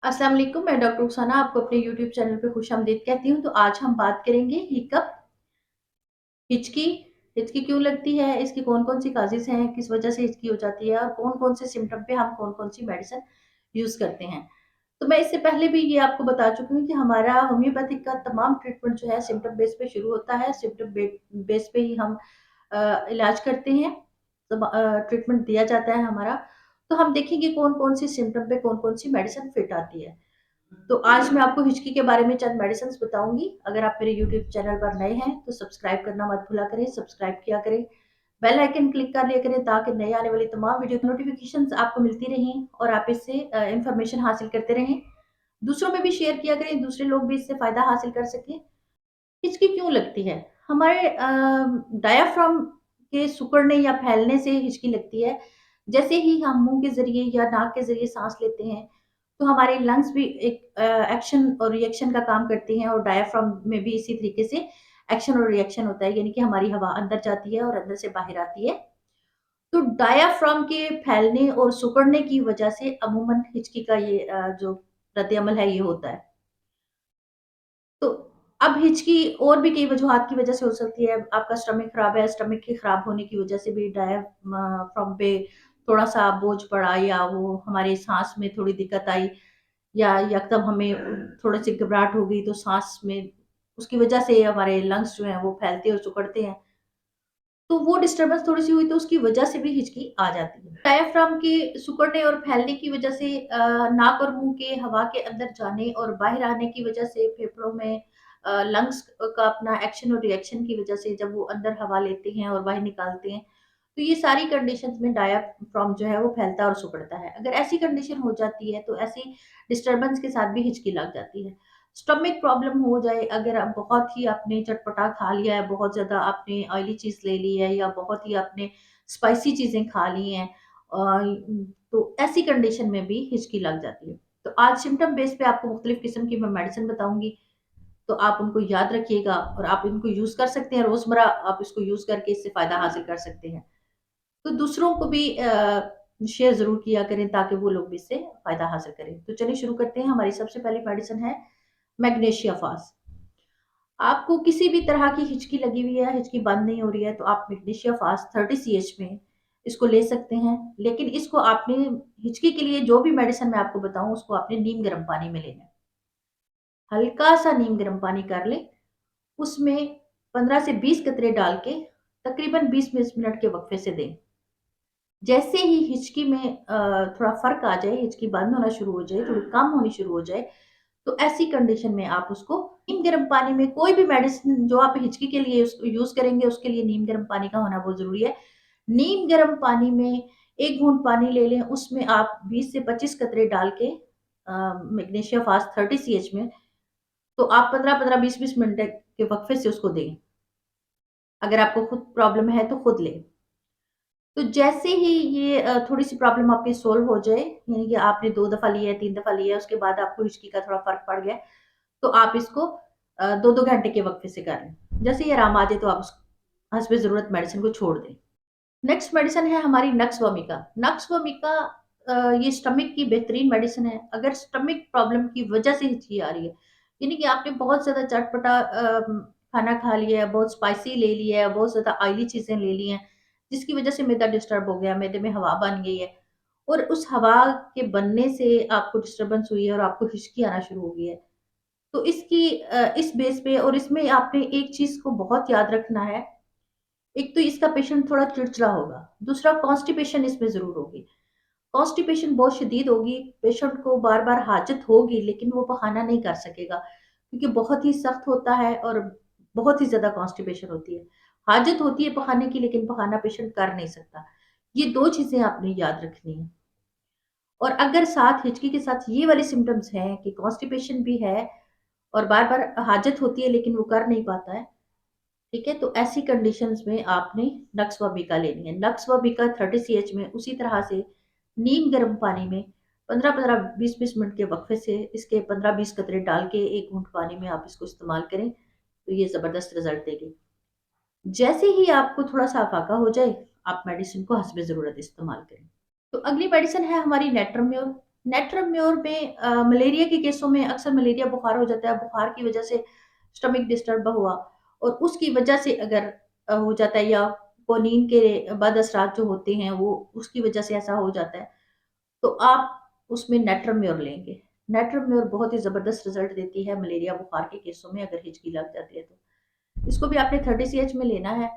अस्सलाम वालेकुम, मैं डॉक्टर रुखसाना आपको अपने यूट्यूब चैनल पे खुशामदीद कहती हूँ। तो आज हम बात करेंगे हिकअप, हिचकी। हिचकी क्यों लगती है, इसकी कौन-कौन सी काज़ेज़ हैं, किस वजह से हिचकी हो जाती है और कौन-कौन से सिम्पटम पे हम कौन-कौन सी मेडिसिन यूज़ करते हैं। तो मैं इससे पहले भी ये आपको बता चुकी हूँ कि हमारा होम्योपैथिक का तमाम ट्रीटमेंट जो है सिम्पटम बेस पे शुरू होता है। सिम्पटम बेस पे ही हम इलाज करते हैं, ट्रीटमेंट दिया जाता है हमारा। तो हम देखेंगे कौन-कौन सी सिम्पटम पे कौन-कौन सी मेडिसिन फिट आती है। तो आज मैं आपको हिचकी के बारे में चंद मेडिसिन्स बताऊँगी। अगर आप मेरे यूट्यूब चैनल पर नए हैं, तो सब्सक्राइब करना मत भूला करें, सब्सक्राइब किया करें, बेल आइकन क्लिक कर लिया करें ताकि नए आने वाली तमाम वीडियो की नोटिफ़िकेशंस आपको मिलती रहें और आप इससे इन्फॉर्मेशन हासिल करते रहें। दूसरों में भी शेयर किया करें, दूसरे लोग भी इससे फ़ायदा हासिल कर सकें। हिचकी क्यों लगती है? हमारे डायाफ्राम के सिकुड़ने या फैलने से हिचकी लगती है। जैसे ही हम मुँह के ज़रिए या नाक के ज़रिए साँस लेते हैं, तो हमारे लंग्स भी एक एक्शन और रिएक्शन का काम करते हैं और डायाफ्राम में भी इसी तरीके से एक्शन और रिएक्शन होता है, यानी कि हमारी हवा अंदर जाती है और अंदर से बाहर आती है। तो डायाफ्राम के फैलने और सिकुड़ने की वजह से अमूमन हिचकी का ये जो रद्द-ए-अमल है, ये होता है। तो अब हिचकी और भी कई वजूहात की वजह से हो सकती है। आपका स्टमक खराब है, स्टमक के खराब होने की वजह से भी डायाफ्राम पे थोड़ा-सा बोझ पड़ा या वो हमारे साँस में थोड़ी दिक्कत आई या यकदम हमें थोड़ी-सी घबराहट हो गई तो साँस में उसकी वजह से हमारे लंग्स जो हैं वो फैलते और सिकुड़ते हैं। तो वो डिस्टर्बेंस थोड़ी-सी हुई तो उसकी वजह से भी हिचकी आ जाती है। डायाफ्राम के सिकुड़ने और फैलने की वजह से नाक और मुँह के हवा के अंदर जाने और बाहर आने की वजह से फेफड़ों में लंग्स का अपना एक्शन और रिएक्शन की वजह से जब वो अंदर हवा लेते हैं और बाहर निकालते हैं, तो ये सारी कंडीशंस में डायाफ्राम जो है वो फैलता और सिकुड़ता है। अगर ऐसी कंडीशन हो जाती है तो ऐसी डिस्टर्बेंस के साथ भी हिचकी लग जाती है। स्टमक प्रॉब्लम हो जाए, अगर आप बहुत ही आपने चटपटा खा लिया है, बहुत ज़्यादा आपने ऑयली चीज़ ले ली है या बहुत ही आपने स्पाइसी चीज़ें खा ली हैं तो ऐसी कंडीशन में भी हिचकी लग जाती है। तो आज सिम्पटम बेस पे आपको मुख्तलिफ किस्म की मैं मेडिसिन बताऊँगी, तो आप उनको याद रखिएगा और आप इनको यूज़ कर सकते हैं, रोज़मर्रा आप इसको यूज़ करके इससे फ़ायदा हासिल कर सकते हैं। तो दूसरों को भी शेयर ज़रूर किया करें ताकि वो लोग भी इससे फ़ायदा हासिल करें। तो चलिए शुरू करते हैं। हमारी सबसे पहली मेडिसिन है मैग्नीशिया फास्ट। आपको किसी भी तरह की हिचकी लगी हुई है, हिचकी बंद नहीं हो रही है, तो आप मैग्नीशिया फास्ट 30 सीएच में इसको ले सकते हैं। लेकिन इसको आपने हिचकी के लिए जो भी मेडिसिन मैं आपको बताऊँ, उसको आपने नीम गर्म पानी में लेना है। हल्का-सा नीम गर्म पानी कर लें, उसमें 15 से 20 कतरे डाल के तकरीबन 20-20 मिनट के वक़्फ़े से दें। जैसे ही हिचकी में थोड़ा फ़र्क आ जाए, हिचकी बंद होना शुरू हो जाए, थोड़ी कम होनी शुरू हो जाए, तो ऐसी कंडीशन में आप उसको नीम गर्म पानी में कोई भी मेडिसिन जो आप हिचकी के लिए उसको यूज़ करेंगे, उसके लिए नीम गर्म पानी का होना बहुत ज़रूरी है। नीम गर्म पानी में 1 घूँट पानी ले लें, उसमें आप 20 से 25 कतरे डाल के मैग्नीशिया फास्ट 30 सीएच में, तो आप 15-15, 20-20 मिनट के वक़्फ़े से उसको दें। अगर आपको खुद प्रॉब्लम है, तो खुद लें। तो जैसे ही ये थोड़ी-सी प्रॉब्लम आपकी सॉल्व हो जाए, यानी कि आपने 2 दफ़ा लिया है, 3 दफ़ा लिया है, उसके बाद आपको हिचकी का थोड़ा फ़र्क पड़ गया है, तो आप इसको 2-2 घंटे के वक़्फ़े से कर लें। जैसे ही आराम आ जाए तो आप उस हस्ब ज़रूरत मेडिसिन को छोड़ दें। नेक्स्ट मेडिसिन है हमारी नक्स वोमिका। नक्स वोमिका ये स्टमक की बेहतरीन मेडिसिन है। अगर स्टमक प्रॉब्लम की वजह से हिचकी आ रही है, यानी कि आपने बहुत ज़्यादा चटपटा खाना खा लिया है, बहुत स्पाइसी ले लिया है, बहुत ज़्यादा ऑयली चीज़ें ले ली हैं, जिसकी वजह से मैदा डिस्टर्ब हो गया, मैदे में हवा बन गई है और उस हवा के बनने से आपको डिस्टर्बेंस हुई है और आपको हिचकी आना शुरू हो गई है। तो इस बेस पे और इसमें आपने एक चीज़ को बहुत याद रखना है, एक तो इसका पेशेंट थोड़ा चिड़चिड़ा होगा, दूसरा कॉन्स्टिपेशन इसमें ज़रूर होगी। कॉन्स्टिपेशन बहुत शदीद होगी, पेशेंट को बार-बार हाजत होगी लेकिन वो बहाना नहीं कर सकेगा, क्योंकि बहुत ही सख्त होता है और बहुत ही ज़्यादा कॉन्स्टिपेशन होती है। हाजत होती है बहाने की लेकिन बहाना पेशेंट कर नहीं सकता। ये 2 चीज़ें आपने याद रखनी है। और अगर साथ हिचकी के साथ ये वाले सिम्पटम्स हैं कि कॉन्स्टिपेशन भी है और बार-बार हाजत होती है लेकिन वो कर नहीं पाता है, ठीक है? तो ऐसी कंडीशंस में आपने नक्स वबीका लेनी है। नक्स वबीका 30 सीएच में उसी तरह से नीम गर्म पानी में 15-15, 20-20 मिनट के वक़्फ़े से इसके 15-20 कतरे डाल के 1 घूँट पानी में आप इसको इस्तेमाल करें, तो ये ज़बरदस्त रिज़ल्ट देगी। जैसे ही आपको थोड़ा-सा अफ़ाक़ा हो जाए, आप मेडिसिन को हस्ब ज़रूरत इस्तेमाल करें। तो अगली मेडिसिन है हमारी नेट्रोम्योर। नेट्रम्योर में मलेरिया के केसों में अक्सर मलेरिया बुखार हो जाता है, बुखार की वजह से स्टमक डिस्टर्ब हुआ और उसकी वजह से अगर हो जाता है, या वो नींद के बाद असरात जो होते हैं वो उसकी वजह से ऐसा हो जाता है, तो आप उसमें नेट्रम्योर लेंगे। नेट्रम्योर बहुत ही ज़बरदस्त रिज़ल्ट देती है मलेरिया बुखार के केसों में अगर हिचकी लग जाती है तो। इसको भी आपने 30 सीएच में लेना है।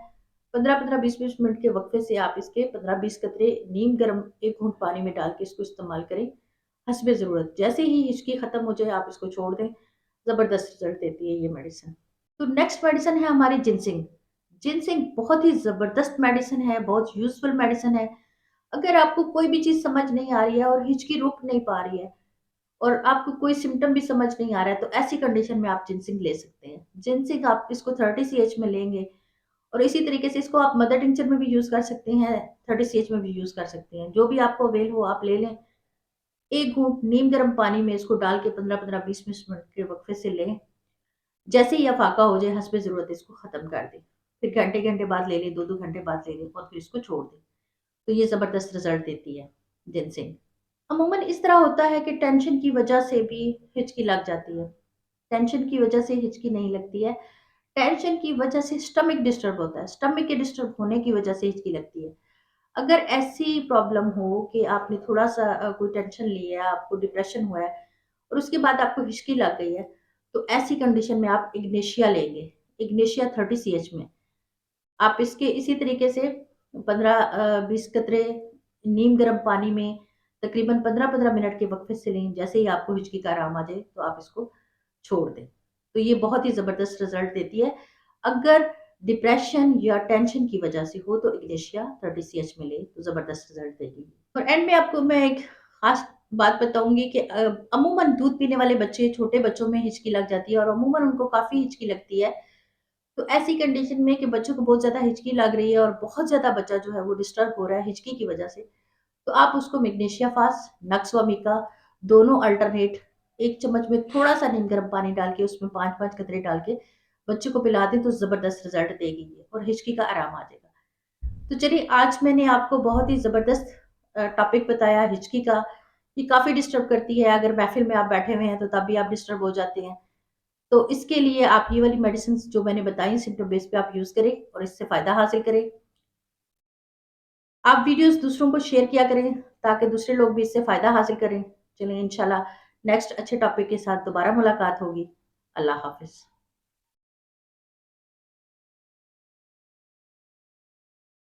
15-15, 20-20 मिनट के वक़्फ़े से आप इसके 15-20 कतरे नीम गर्म 1 घूँट पानी में डाल के इसको इस्तेमाल करें, हस्बे ज़रूरत। जैसे ही हिचकी खत्म हो जाए आप इसको छोड़ दें, ज़बरदस्त रिज़ल्ट देती है ये मेडिसिन। तो नेक्स्ट मेडिसिन है हमारी जिनसिंग। जिनसिंग बहुत ही ज़बरदस्त मेडिसिन है, बहुत यूज़फुल मेडिसिन है। अगर आपको कोई भी चीज़ समझ नहीं आ रही है और हिचकी रुक नहीं पा रही है और आपको कोई सिम्पटम भी समझ नहीं आ रहा है, तो ऐसी कंडीशन में आप जिनसिंग ले सकते हैं। जिनसिंग आप इसको 30 सीएच में लेंगे और इसी तरीके से इसको आप मदर टिंचर में भी यूज़ कर सकते हैं, 30 सीएच में भी यूज़ कर सकते हैं। जो भी आपको अवेल हो आप ले लें। 1 घूँट नीम गर्म पानी में इसको डाल के 15-15, 20-20 मिनट के वक़्फ़े से लें। जैसे ही अफ़ाका हो जाए हस्बे ज़रूरत इसको ख़त्म कर दें। फिर घंटे-घंटे बाद ले लें, 2-2 घंटे बाद ले लें और फिर इसको छोड़ दें। तो ये ज़बरदस्त रिज़ल्ट देती है जिनसिंग। अमूमन इस तरह होता है कि टेंशन की वजह से भी हिचकी लग जाती है। टेंशन की वजह से हिचकी नहीं लगती है। टेंशन की वजह से स्टमक डिस्टर्ब होता है। स्टमक के डिस्टर्ब होने की वजह से हिचकी लगती है। अगर ऐसी प्रॉब्लम हो कि आपने थोड़ा-सा कोई टेंशन ली है, आपको डिप्रेशन हुआ है और उसके बाद आपको हिचकी लग गई है, तो ऐसी कंडीशन में आप इग्नेशिया लेंगे। इग्नेशिया 30 सीएच में। आप इसके इसी तरीके से 15-20 कतरे नीम गर्म पानी में तकरीबन 15-15 मिनट के वक़्फ़े से लें। जैसे ही आपको हिचकी का आराम आ जाए, तो आप इसको छोड़ दें। तो ये बहुत ही ज़बरदस्त रिज़ल्ट देती है। अगर डिप्रेशन या टेंशन की वजह से हो तो इग्नेशिया 30 सीएच में लें, तो ज़बरदस्त रिज़ल्ट देगी। और एंड में आपको मैं एक ख़ास बात बताऊँगी कि अमूमन दूध पीने वाले बच्चे, छोटे बच्चों में हिचकी लग जाती है और अमूमन उनको काफ़ी हिचकी लगती है। तो ऐसी कंडीशन में कि बच्चों को बहुत ज़्यादा हिचकी लग रही है और बहुत ज़्यादा बच्चा जो है वो डिस्टर्ब हो रहा है हिचकी की वजह से, तो आप उसको मैग्नीशिया फास्ट, नक्स वामिका दोनों अल्टरनेट 1 चम्मच में थोड़ा-सा नीम गर्म पानी डाल के उसमें 5-5 कतरे डाल के बच्चे को पिला दें तो ज़बरदस्त रिज़ल्ट देगी ये और हिचकी का आराम आ जाएगा। तो चलिए आज मैंने आपको बहुत ही ज़बरदस्त टॉपिक बताया हिचकी का। ये काफ़ी डिस्टर्ब करती है, अगर महफ़िल में आप बैठे हुए हैं तो तब भी आप डिस्टर्ब हो जाते हैं। तो इसके लिए आप ये वाली मेडिसिन्स जो मैंने बताई सिम्पटम बेस पे आप यूज़ करें और इससे फ़ायदा हासिल करें। आप वीडियोज़ दूसरों को शेयर किया करें ताकि दूसरे लोग भी इससे फ़ायदा हासिल करें। चलिए इंशाल्लाह नेक्स्ट अच्छे टॉपिक के साथ दोबारा मुलाकात होगी। अल्लाह हाफ़िज़।